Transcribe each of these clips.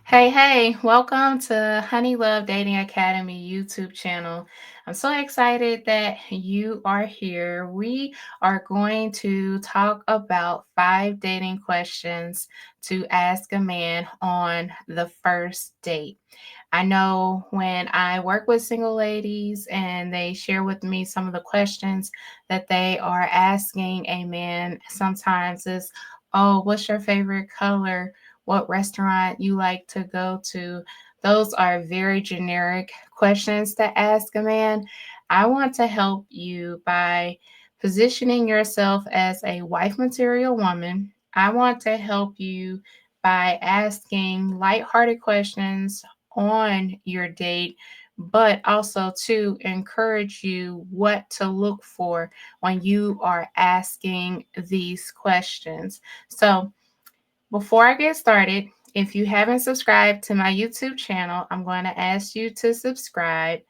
Hey, welcome to Honey Love Dating Academy YouTube channel. I'm so excited that you are here. We are going to talk about 5 dating questions to ask a man on the first date. I know when I work with single ladies and they share with me some of the questions that they are asking a man, sometimes is, oh, what's your favorite color? What restaurant you like to go to? Those are very generic questions to ask a man. I want to help you by positioning yourself as a wife material woman. I want to help you by asking lighthearted questions on your date, but also to encourage you what to look for when you are asking these questions. So, before I get started, if you haven't subscribed to my YouTube channel, I'm going to ask you to subscribe,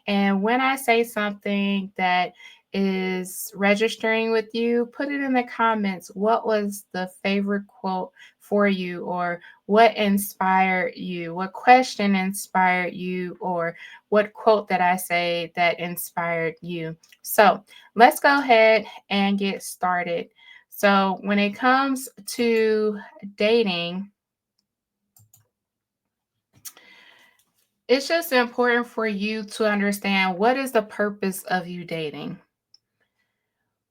and when I say something that is registering with you, put it in the comments. What was the favorite quote for you, or what inspired you? What question inspired you, or what quote that I say that inspired you? So let's go ahead and get started. So, when it comes to dating, it's just important for you to understand what is the purpose of you dating.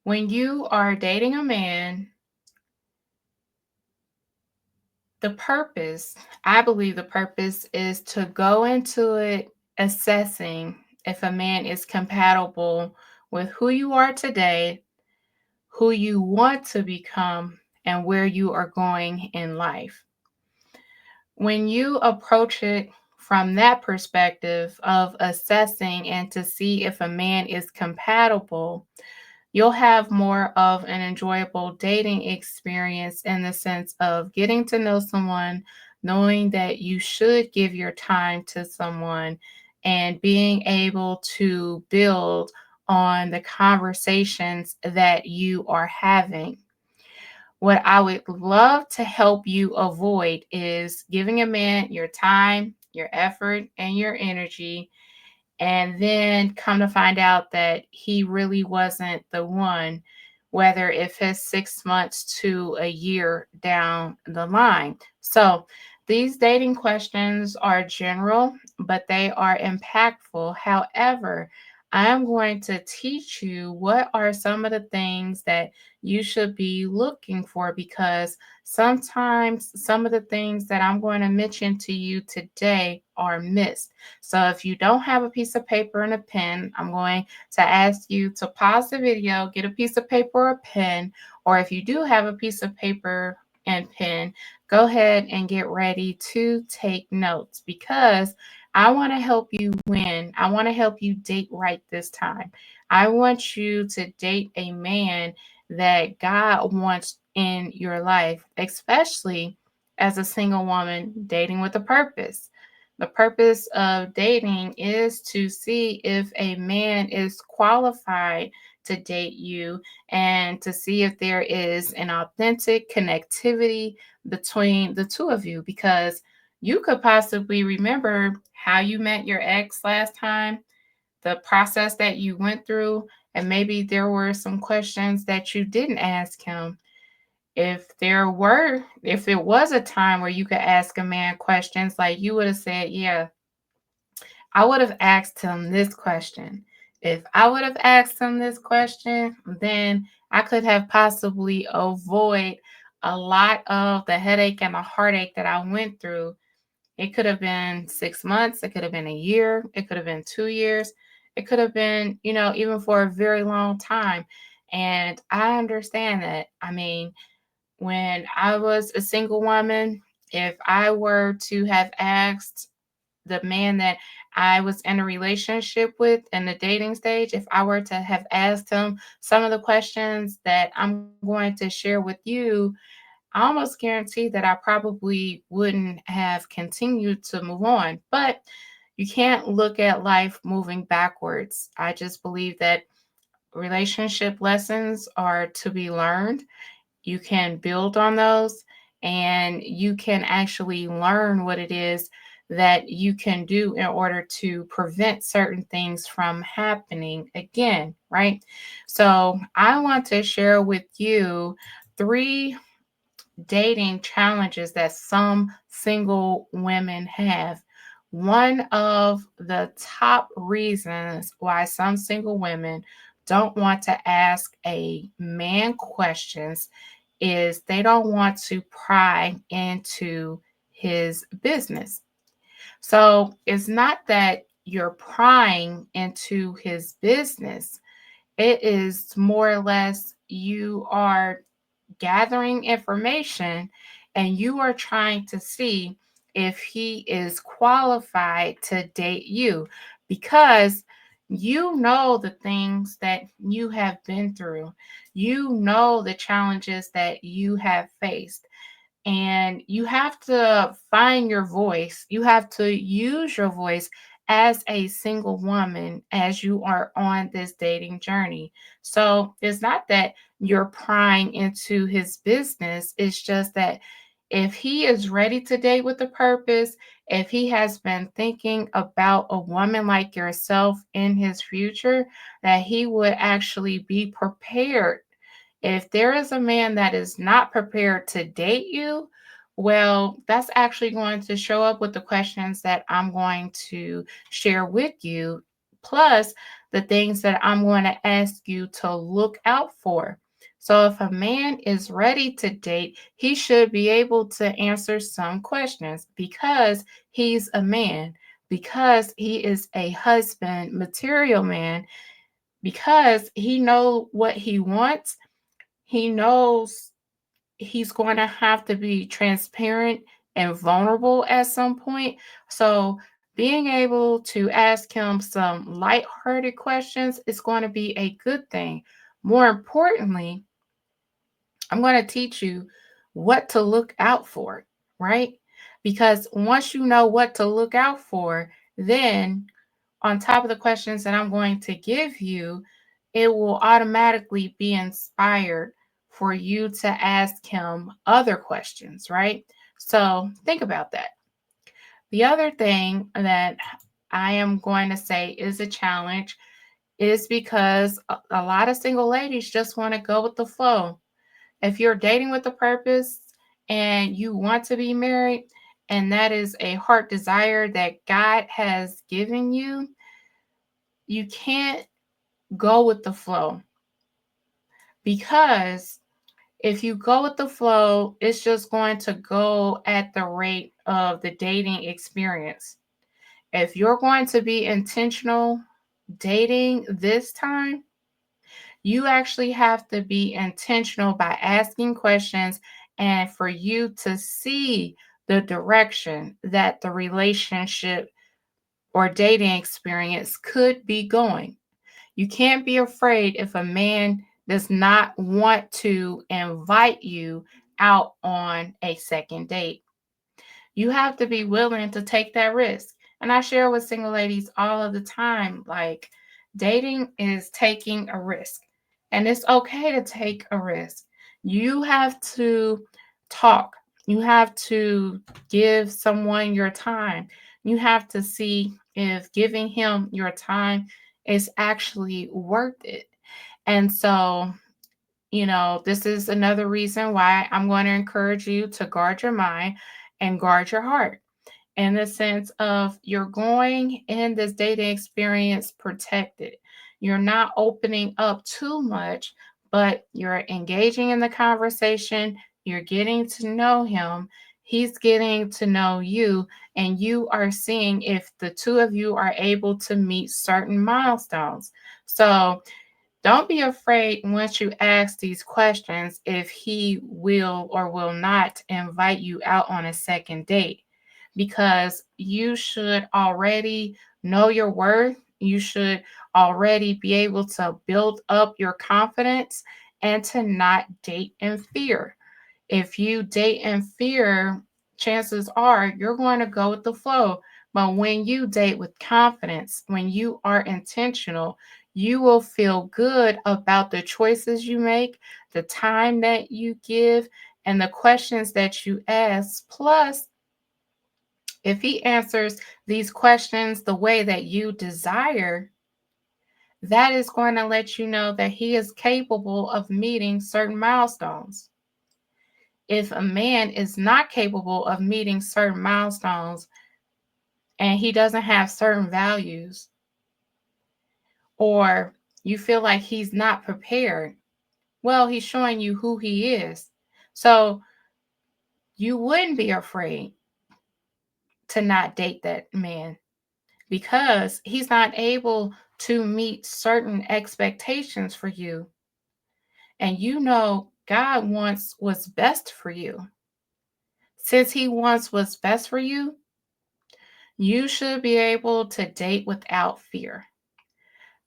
When you are dating a man, the purpose, I believe the purpose is to go into it assessing if a man is compatible with who you are today, who you want to become, and where you are going in life. When you approach it from that perspective of assessing and to see if a man is compatible, you'll have more of an enjoyable dating experience in the sense of getting to know someone, knowing that you should give your time to someone, and being able to build on the conversations that you are having. What I would love to help you avoid is giving a man your time, your effort, and your energy, and then come to find out that he really wasn't the one, whether if it's 6 months to a year down the line. So, these dating questions are general, but they are impactful. However, I am going to teach you what are some of the things that you should be looking for, because sometimes some of the things that I'm going to mention to you today are missed. So if you don't have a piece of paper and a pen, I'm going to ask you to pause the video, get a piece of paper or a pen, or if you do have a piece of paper and pen, go ahead and get ready to take notes, because I want to help you win. I want to help you date right this time. I want you to date a man that God wants in your life, especially as a single woman dating with a purpose. The purpose of dating is to see if a man is qualified to date you, and to see if there is an authentic connectivity between the two of you, because you could possibly remember how you met your ex last time, the process that you went through, and maybe there were some questions that you didn't ask him. If it was a time where you could ask a man questions, like you would have said, yeah, I would have asked him this question. If I would have asked him this question, then I could have possibly avoid a lot of the headache and the heartache that I went through. It could have been 6 months, it could have been a year, it could have been 2 years, it could have been, even for a very long time. And I understand that. I mean, when I was a single woman, if I were to have asked the man that I was in a relationship with in the dating stage, if I were to have asked him some of the questions that I'm going to share with you, I almost guarantee that I probably wouldn't have continued to move on. But you can't look at life moving backwards. I just believe that relationship lessons are to be learned. You can build on those. and you can actually learn what it is that you can do in order to prevent certain things from happening again, right? So, I want to share with you three dating challenges that some single women have. One of the top reasons why some single women don't want to ask a man questions is they don't want to pry into his business. So it's not that you're prying into his business, it is more or less you are gathering information and you are trying to see if he is qualified to date you because you know the things that you have been through. You know the challenges that you have faced. And you have to find your voice. You have to use your voice as a single woman as you are on this dating journey. So it's not that you're prying into his business, it's just that if he is ready to date with a purpose, if he has been thinking about a woman like yourself in his future, that he would actually be prepared. If there is a man that is not prepared to date you, well, that's actually going to show up with the questions that I'm going to share with you, plus the things that I'm going to ask you to look out for. So, if a man is ready to date, he should be able to answer some questions because he's a man, because he is a husband material man, because he knows what he wants. He knows he's going to have to be transparent and vulnerable at some point. So, being able to ask him some lighthearted questions is going to be a good thing. More importantly, I'm going to teach you what to look out for, right? Because once you know what to look out for, then on top of the questions that I'm going to give you, it will automatically be inspired for you to ask him other questions, right? So think about that. The other thing that I am going to say is a challenge is because a lot of single ladies just want to go with the flow. If you're dating with a purpose and you want to be married, and that is a heart desire that God has given you, you can't go with the flow because if you go with the flow, it's just going to go at the rate of the dating experience. If you're going to be intentional dating this time, you actually have to be intentional by asking questions and for you to see the direction that the relationship or dating experience could be going. You can't be afraid if a man does not want to invite you out on a second date. You have to be willing to take that risk. And I share with single ladies all of the time like, dating is taking a risk, and it's okay to take a risk. You have to talk, you have to give someone your time, you have to see if giving him your time is actually worth it. And so, this is another reason why I'm going to encourage you to guard your mind and guard your heart in the sense of you're going in this dating experience protected. You're not opening up too much, but you're engaging in the conversation. You're getting to know him. He's getting to know you, and you are seeing if the two of you are able to meet certain milestones. So, don't be afraid once you ask these questions if he will or will not invite you out on a second date because you should already know your worth. You should already be able to build up your confidence and to not date in fear. If you date in fear, chances are you're going to go with the flow. But when you date with confidence, when you are intentional, you will feel good about the choices you make, the time that you give, and the questions that you ask. Plus, if he answers these questions the way that you desire, that is going to let you know that he is capable of meeting certain milestones. If a man is not capable of meeting certain milestones and he doesn't have certain values, or you feel like he's not prepared, well, he's showing you who he is. So you wouldn't be afraid to not date that man because he's not able to meet certain expectations for you. And you know God wants what's best for you. Since he wants what's best for you, you should be able to date without fear.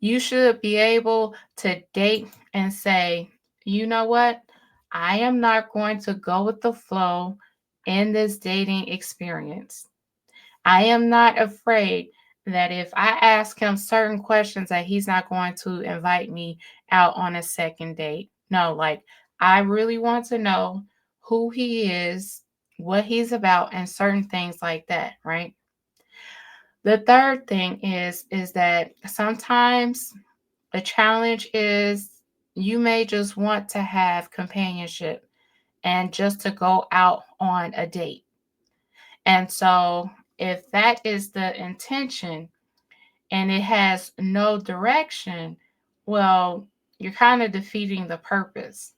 You should be able to date and say, you know what? I am not going to go with the flow in this dating experience. I am not afraid that if I ask him certain questions that he's not going to invite me out on a second date. No, like I really want to know who he is, what he's about and certain things like that, right? The third thing is that sometimes the challenge is you may just want to have companionship and just to go out on a date. And so if that is the intention and it has no direction, well, you're kind of defeating the purpose.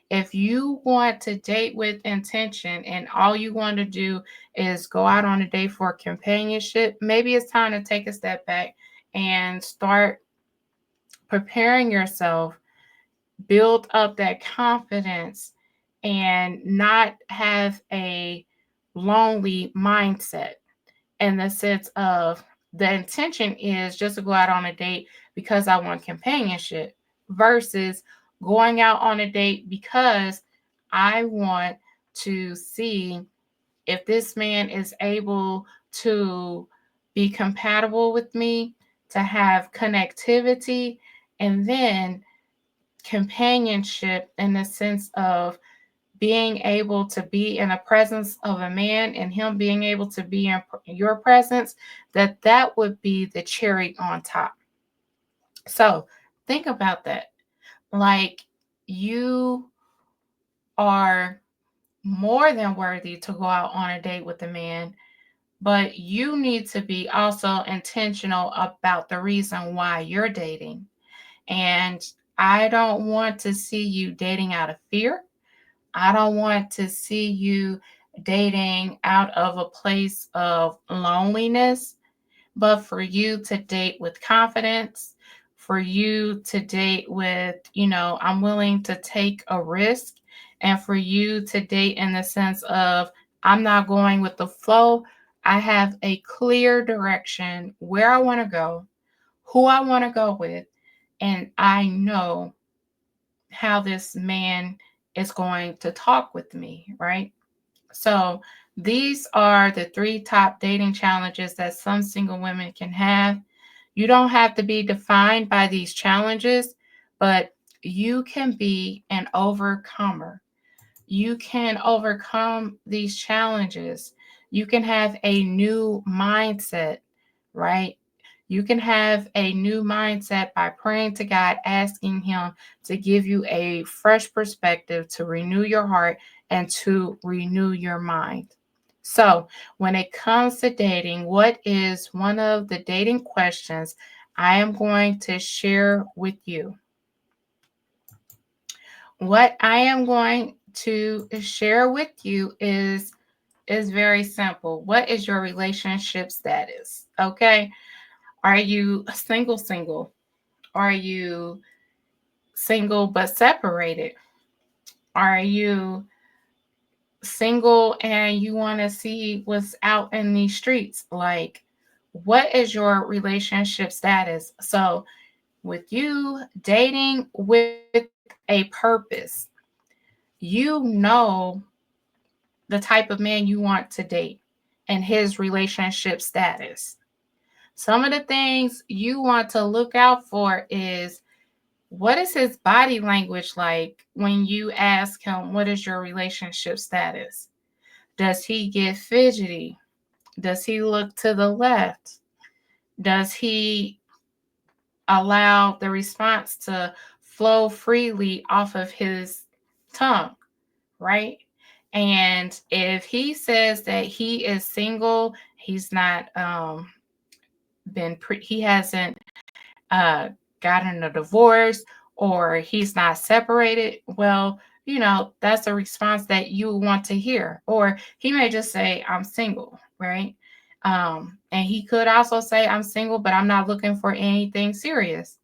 If you want to date with intention and all you want to do is go out on a date for companionship, maybe it's time to take a step back and start preparing yourself, build up that confidence, and not have a lonely mindset in the sense of the intention is just to go out on a date because I want companionship versus going out on a date because I want to see if this man is able to be compatible with me, to have connectivity, and then companionship in the sense of being able to be in the presence of a man and him being able to be in your presence, that would be the cherry on top. So think about that. Like you are more than worthy to go out on a date with a man, but you need to be also intentional about the reason why you're dating. And I don't want to see you dating out of fear. I don't want to see you dating out of a place of loneliness, but for you to date with confidence, for you to date with, I'm willing to take a risk, and for you to date in the sense of, I'm not going with the flow. I have a clear direction where I want to go, who I want to go with, and I know how this man is going to talk with me, right? So, these are the three top dating challenges that some single women can have. You don't have to be defined by these challenges, but you can be an overcomer. You can overcome these challenges. You can have a new mindset, right? You can have a new mindset by praying to God, asking Him to give you a fresh perspective, to renew your heart, and to renew your mind. So, when it comes to dating, what is one of the dating questions I am going to share with you? What I am going to share with you is very simple. What is your relationship status? Okay? Are you single? Are you single but separated? Are you single and you want to see what's out in these streets? Like, what is your relationship status? So, with you dating with a purpose, you know the type of man you want to date and his relationship status. Some of the things you want to look out for is What is his body language like when you ask him, what is your relationship status? Does he get fidgety? Does he look to the left? Does he allow the response to flow freely off of his tongue, right? And if he says that he is single, he's not he hasn't uh, gotten a divorce or he's not separated, well, that's a response that you want to hear. Or he may just say, I'm single, right? And he could also say, I'm single, but I'm not looking for anything serious.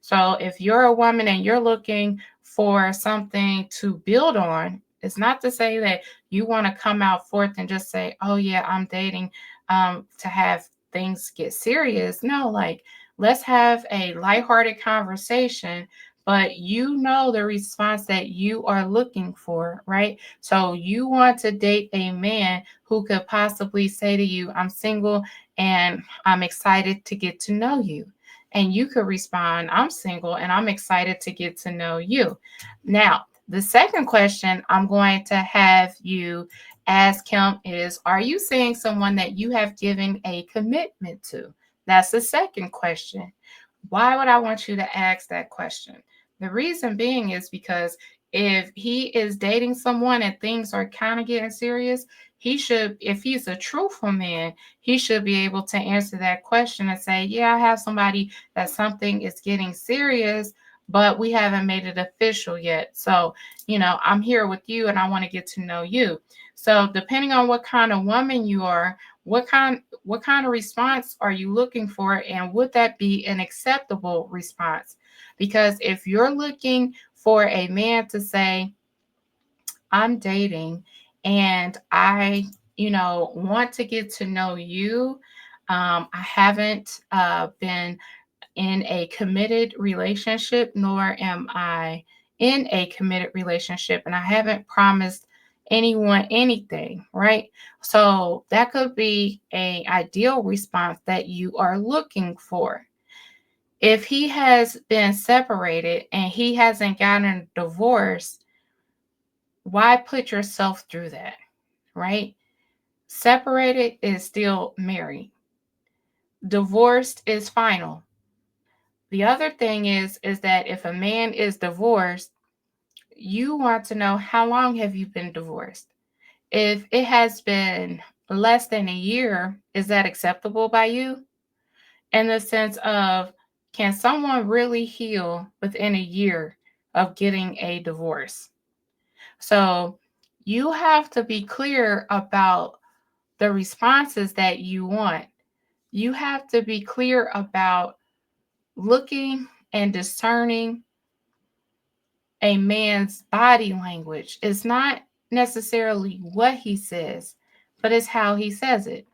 So if you're a woman and you're looking for something to build on, it's not to say that you want to come out forth and just say, oh, yeah, I'm dating to have things get serious. No, like, let's have a lighthearted conversation, but you know the response that you are looking for, right? So you want to date a man who could possibly say to you, I'm single and I'm excited to get to know you. And you could respond, I'm single and I'm excited to get to know you. Now, the second question I'm going to have you ask him is, are you seeing someone that you have given a commitment to? That's the second question. Why would I want you to ask that question? The reason being is because if he is dating someone and things are kind of getting serious, he should, if he's a truthful man, he should be able to answer that question and say, yeah, I have somebody that something is getting serious, but we haven't made it official yet. So, I'm here with you and I want to get to know you. So, depending on what kind of woman you are, what kind of response are you looking for, and would that be an acceptable response? Because if you're looking for a man to say, I'm dating and I want to get to know you, I haven't been in a committed relationship, nor am I in a committed relationship, and I haven't promised anyone anything, right? So that could be a ideal response that you are looking for. If he has been separated and he hasn't gotten a divorce, why put yourself through that, right? Separated is still married. Divorced is final. The other thing is that if a man is divorced, you want to know, how long have you been divorced? If it has been less than a year, is that acceptable by you? In the sense of, can someone really heal within a year of getting a divorce? So you have to be clear about the responses that you want. You have to be clear about looking and discerning a man's body language. It's not necessarily what he says, but it's how he says it.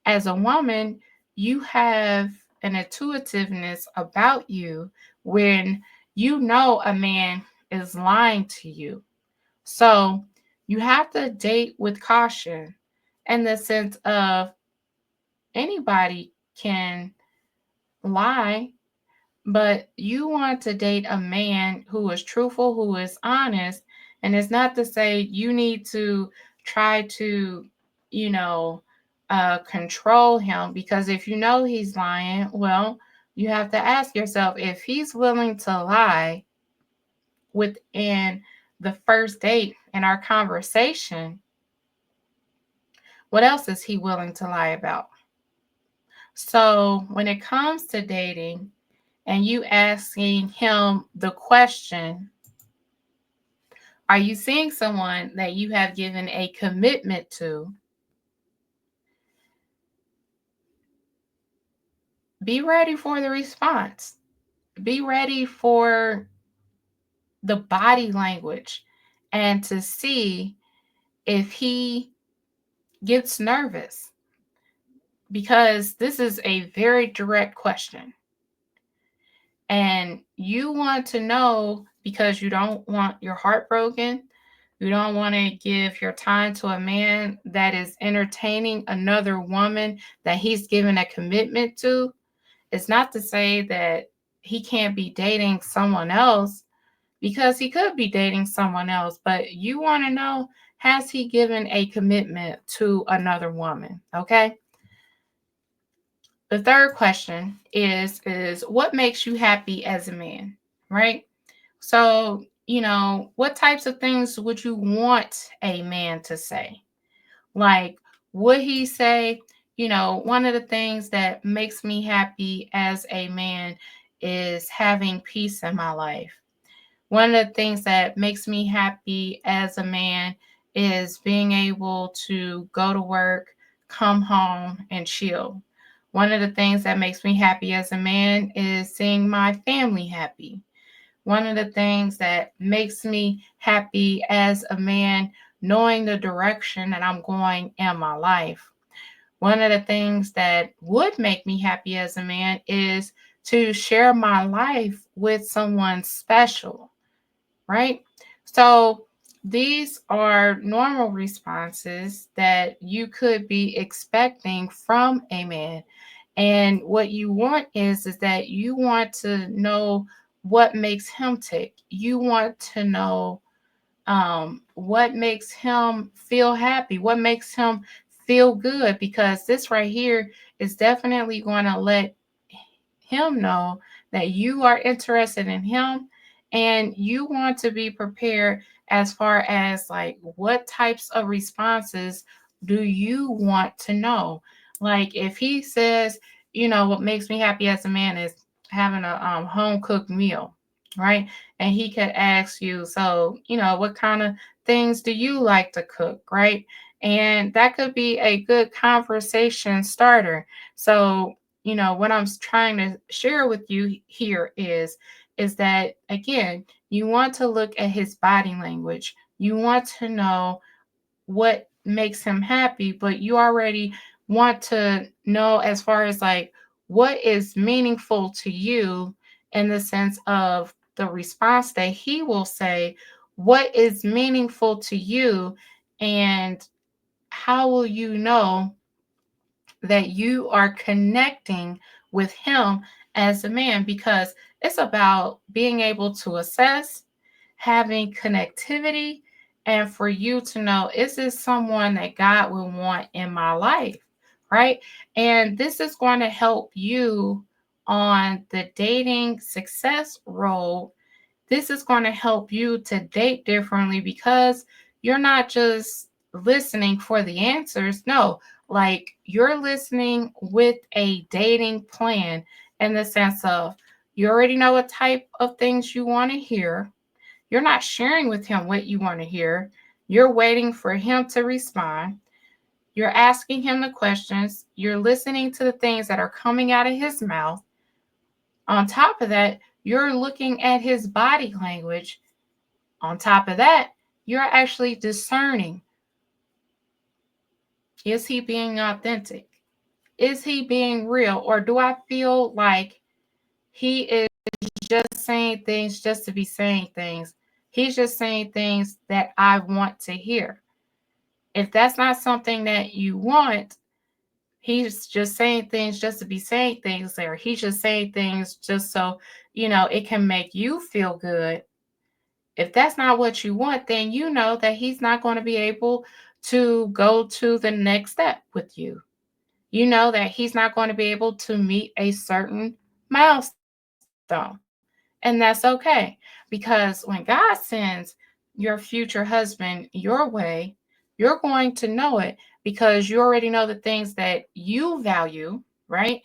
As a woman, you have an intuitiveness about you when you know a man is lying to you. So you have to date with caution, in the sense of, anybody can lie, but you want to date a man who is truthful, who is honest. And it's not to say you need to try to, you know, control him, because if you know he's lying, well, you have to ask yourself, if he's willing to lie within the first date in our conversation, what else is he willing to lie about? So when it comes to dating, and you asking him the question, are you seeing someone that you have given a commitment to? Be ready for the response. Be ready for the body language and to see if he gets nervous, because this is a very direct question. And you want to know, because you don't want your heart broken. You don't want to give your time to a man that is entertaining another woman that he's given a commitment to. It's not to say that he can't be dating someone else because he could be dating someone else, but you want to know, has he given a commitment to another woman? Okay. The third question is what makes you happy as a man, right? So, what types of things would you want a man to say? Like, would he say, one of the things that makes me happy as a man is having peace in my life. One of the things that makes me happy as a man is being able to go to work, come home, and chill. One of the things that makes me happy as a man is seeing my family happy. One of the things that makes me happy as a man, knowing the direction that I'm going in my life. One of the things that would make me happy as a man is to share my life with someone special, right? So these are normal responses that you could be expecting from a man. And what you want is that you want to know what makes him tick. You want to know what makes him feel happy, what makes him feel good, because this right here is definitely going to let him know that you are interested in him and you want to be prepared as far as like what types of responses do you want to know. Like if he says, what makes me happy as a man is having a home cooked meal, right? And he could ask you, so what kind of things do you like to cook, right? And that could be a good conversation starter. So what I'm trying to share with you here is that again, you want to look at his body language. You want to know what makes him happy, but you already want to know as far as like what is meaningful to you in the sense of the response that he will say, what is meaningful to you, and how will you know that you are connecting with him as a man, because it's about being able to assess, having connectivity, and for you to know, is this someone that God will want in my life, right? And this is going to help you on the dating success road. This is going to help you to date differently because you're not just listening for the answers. No, like you're listening with a dating plan in the sense of you already know what type of things you want to hear. You're not sharing with him what you want to hear. You're waiting for him to respond. You're asking him the questions. You're listening to the things that are coming out of his mouth. On top of that, you're looking at his body language. On top of that, you're actually discerning, is he being authentic? Is he being real? Or do I feel like he is just saying things just to be saying things? He's just saying things that I want to hear. If that's not something that you want, he's just saying things just to be saying things there. He's just saying things just so, it can make you feel good. If that's not what you want, then you know that he's not going to be able to go to the next step with you. You know that he's not going to be able to meet a certain milestone. And that's okay, because when God sends your future husband your way, you're going to know it because you already know the things that you value, right?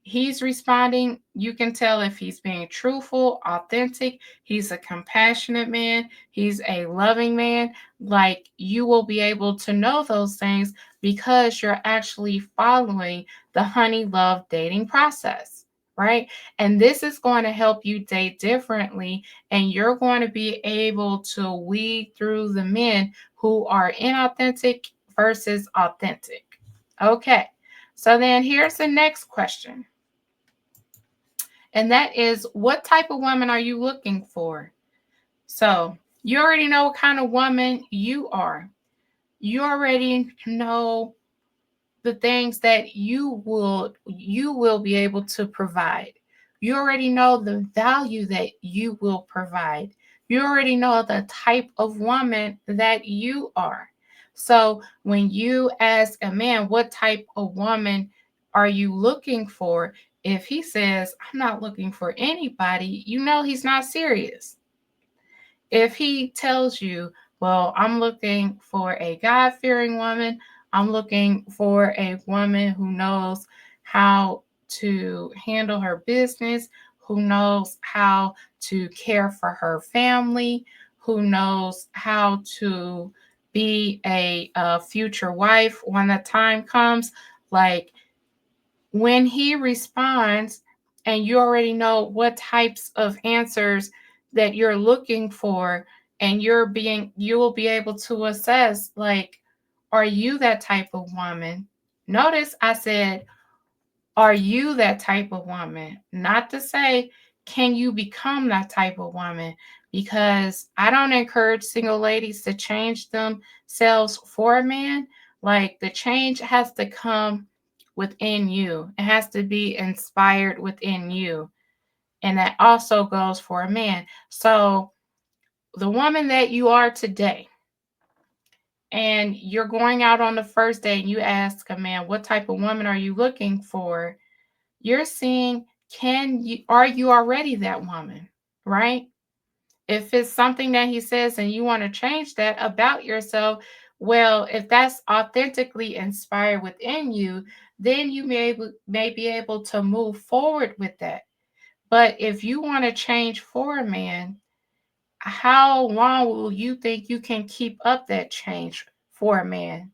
He's responding. You can tell if he's being truthful, authentic. He's a compassionate man. He's a loving man. Like you will be able to know those things because you're actually following the honey love dating process, right? And this is going to help you date differently. And you're going to be able to weed through the men who are inauthentic versus authentic. Okay. So then here's the next question. And that is, what type of woman are you looking for? So you already know what kind of woman you are. You already know the things that you will be able to provide. You already know the value that you will provide. You already know the type of woman that you are. So when you ask a man, what type of woman are you looking for? If he says, I'm not looking for anybody, you know he's not serious. If he tells you, well, I'm looking for a God fearing woman, I'm looking for a woman who knows how to handle her business, who knows how to care for her family, who knows how to be a future wife when the time comes. Like, when he responds and you already know what types of answers that you're looking for, and you will be able to assess, like, are you that type of woman? Notice I said, are you that type of woman? Not to say, can you become that type of woman? Because I don't encourage single ladies to change themselves for a man. Like, the change has to come within you, it has to be inspired within you. And that also goes for a man. So, the woman that you are today, and you're going out on the first day and you ask a man, what type of woman are you looking for? You're seeing, are you already that woman, right? If it's something that he says and you want to change that about yourself, well, if that's authentically inspired within you, then you may be able to move forward with that. But if you want to change for a man, how long will you think you can keep up that change for a man?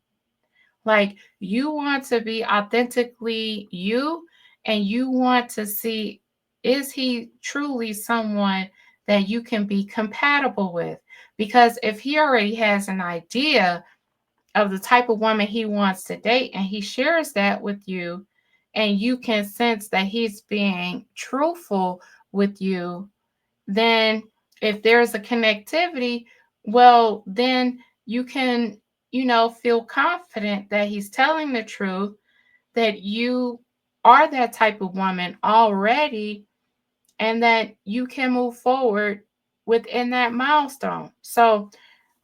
Like, you want to be authentically you, and you want to see, is he truly someone that you can be compatible with? Because if he already has an idea of the type of woman he wants to date and he shares that with you, and you can sense that he's being truthful with you, then if there's a connectivity, well, then you can, feel confident that he's telling the truth, that you are that type of woman already, and that you can move forward within that milestone. So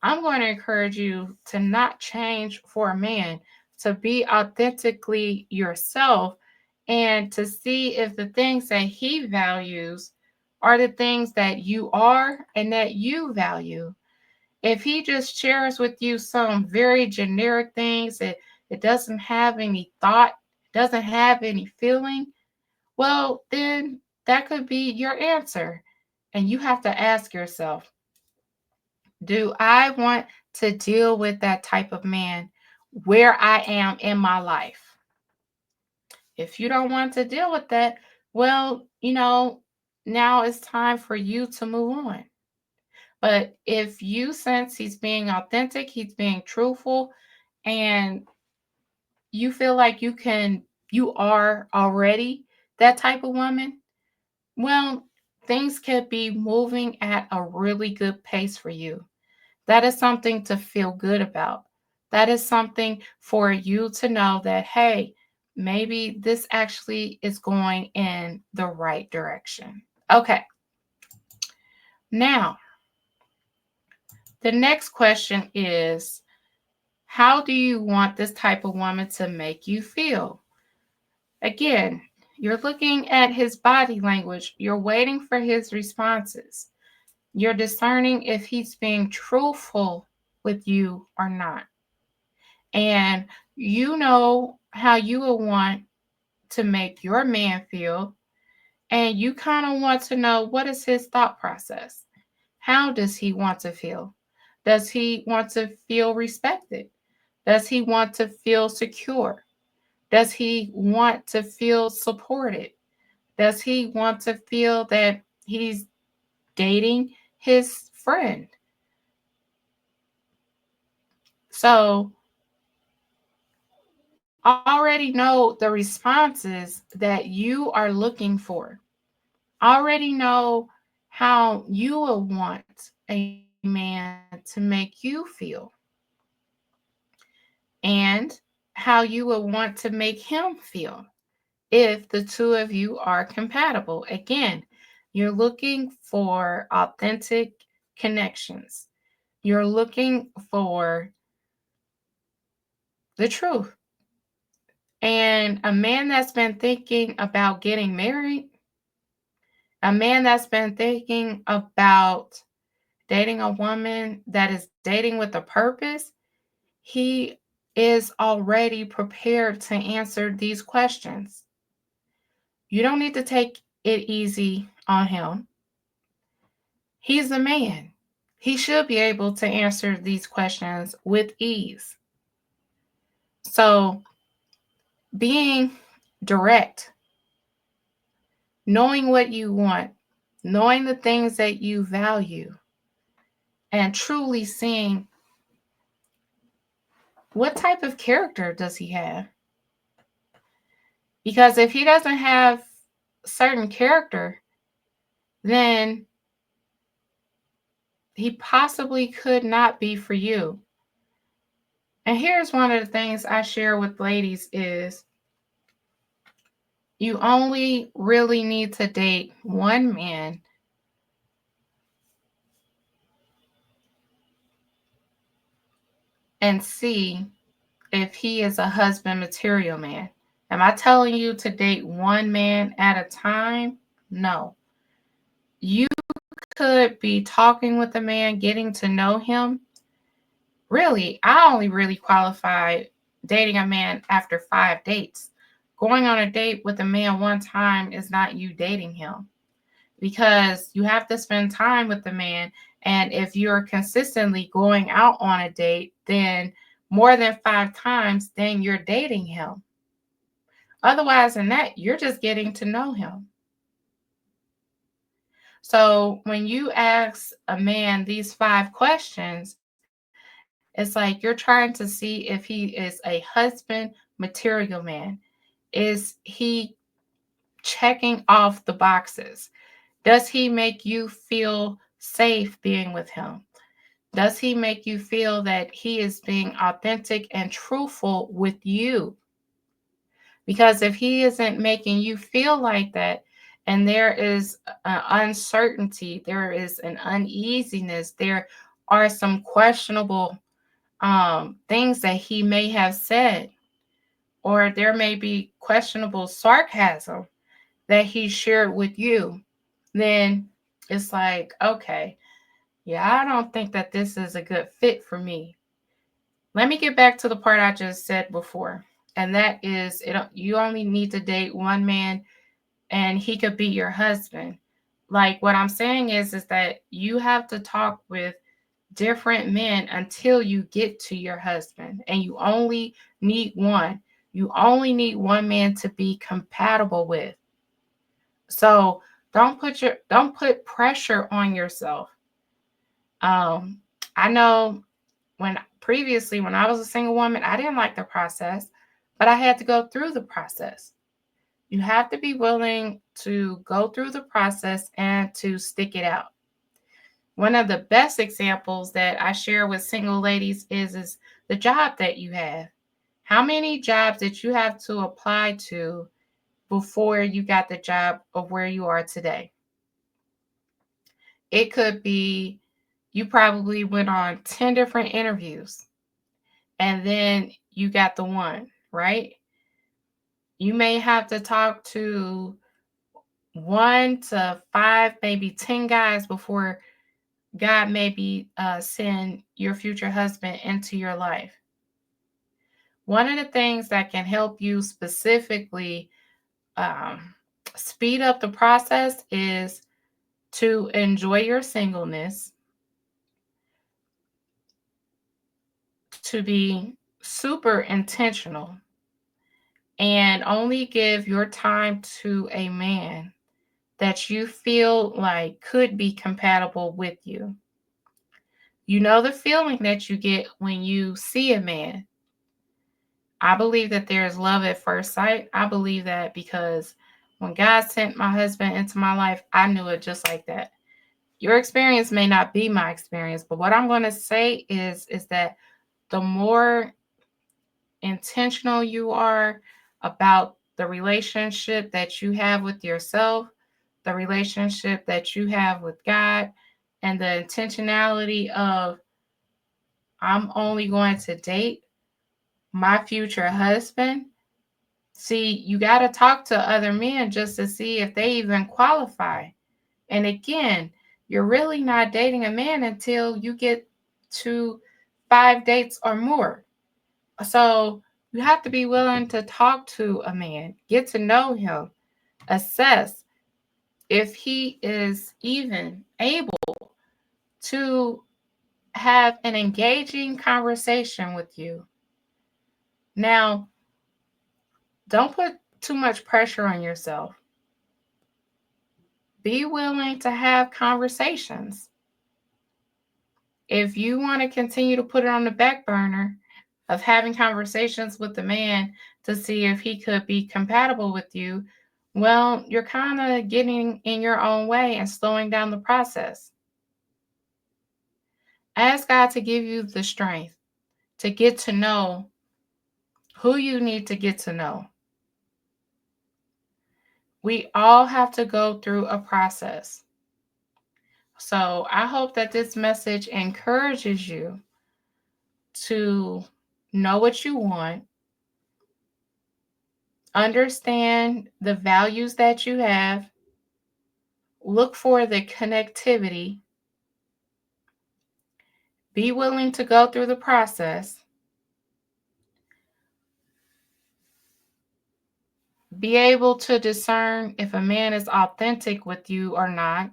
I'm going to encourage you to not change for a man, to be authentically yourself, and to see if the things that he values are the things that you are and that you value. If he just shares with you some very generic things, it doesn't have any thought, doesn't have any feeling, well, then that could be your answer. And you have to ask yourself, do I want to deal with that type of man where I am in my life? If you don't want to deal with that, well, now it's time for you to move on. But if you sense he's being authentic, he's being truthful, and you feel like you are already that type of woman, well, things could be moving at a really good pace for you. That is something to feel good about. That is something for you to know that, hey, maybe this actually is going in the right direction. Okay. Now, the next question is, how do you want this type of woman to make you feel? Again, you're looking at his body language, you're waiting for his responses, you're discerning if he's being truthful with you or not. And you know how you will want to make your man feel, and you kind of want to know, what is his thought process? How does he want to feel? Does he want to feel respected? Does he want to feel secure? Does he want to feel supported? Does he want to feel that he's dating his friend? So already know the responses that you are looking for. Already know how you will want a man to make you feel, and how you will want to make him feel. if the two of you are compatible. Again, you're looking for authentic connections. You're looking for the truth. And a man that's been thinking about getting married, a man that's been thinking about dating a woman that is dating with a purpose, he is already prepared to answer these questions. You don't need to take it easy on him. He's a man. He should be able to answer these questions with ease. So, being direct, knowing what you want, knowing the things that you value, and truly seeing what type of character does he have. Because if he doesn't have certain character, then he possibly could not be for you. And here's one of the things I share with ladies is you only really need to date one man and see if he is a husband material man. Am I telling you to date one man at a time? No. You could be talking with a man, getting to know him. Really, I only really qualify dating a man after 5 dates. Going on a date with a man one time is not you dating him, because you have to spend time with the man. And if you're consistently going out on a date, then more than 5 times, then you're dating him. Otherwise than that, you're just getting to know him. So when you ask a man these 5 questions, it's like you're trying to see if he is a husband material man. Is he checking off the boxes? Does he make you feel safe being with him? Does he make you feel that he is being authentic and truthful with you? Because if he isn't making you feel like that, and there is an uncertainty, there is an uneasiness, there are some questionable things that he may have said, or there may be questionable sarcasm that he shared with you, then it's like, okay, yeah, I don't think that this is a good fit for me. Let me get back to the part I just said before, and that is, you only need to date one man, and he could be your husband. Like what I'm saying is that you have to talk with different men until you get to your husband, and you only need one. You only need one man to be compatible with. So don't put pressure on yourself. Um, I know when I was a single woman, I didn't like the process, but I had to go through the process. You have to be willing to go through the process and to stick it out. One of the best examples that I share with single ladies is the job that you have. How many jobs did you have to apply to before you got the job of where you are today? It could be you probably went on 10 different interviews and then you got the one, right? You may have to talk to 1 to 5, maybe 10 guys before God maybe send your future husband into your life. One of the things that can help you specifically um, speed up the process is to enjoy your singleness, to be super intentional, and only give your time to a man that you feel like could be compatible with you. You know the feeling that you get when you see a man. I believe that there is love at first sight. I believe that because when God sent my husband into my life, I knew it just like that. Your experience may not be my experience, but what I'm going to say is that the more intentional you are about the relationship that you have with yourself, the relationship that you have with God, and the intentionality of I'm only going to date my future husband. See, you got to talk to other men just to see if they even qualify. And again, you're really not dating a man until you get to 5 dates or more. So you have to be willing to talk to a man, get to know him, assess if he is even able to have an engaging conversation with you. Now, don't put too much pressure on yourself. Be willing to have conversations. If you want to continue to put it on the back burner of having conversations with the man to see if he could be compatible with you, well, you're kind of getting in your own way and slowing down the process. Ask God to give you the strength to get to know who you need to get to know. We all have to go through a process. So I hope that this message encourages you to know what you want, understand the values that you have, look for the connectivity, be willing to go through the process, be able to discern if a man is authentic with you or not,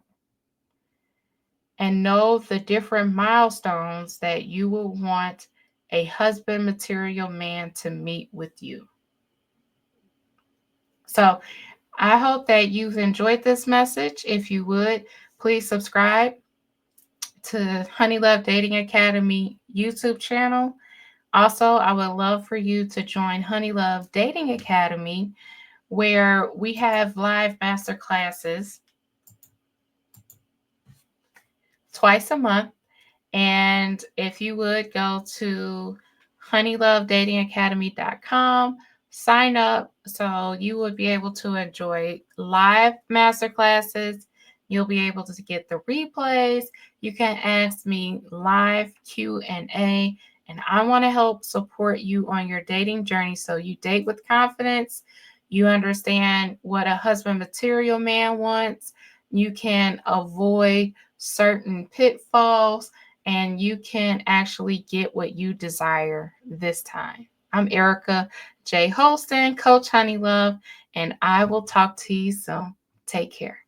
and know the different milestones that you will want a husband material man to meet with you. So I hope that you've enjoyed this message. If you would, please subscribe to Honey Love Dating Academy YouTube channel. Also, I would love for you to join Honey Love Dating Academy, where we have live master classes twice a month. And if you would go to honeylovedatingacademy.com, sign up so you would be able to enjoy live master classes. You'll be able to get the replays. You can ask me live Q&A, and I want to help support you on your dating journey so you date with confidence. You understand what a husband material man wants. You can avoid certain pitfalls, and you can actually get what you desire this time. I'm Erica J. Holston, Coach Honey Love, and I will talk to you soon. Take care.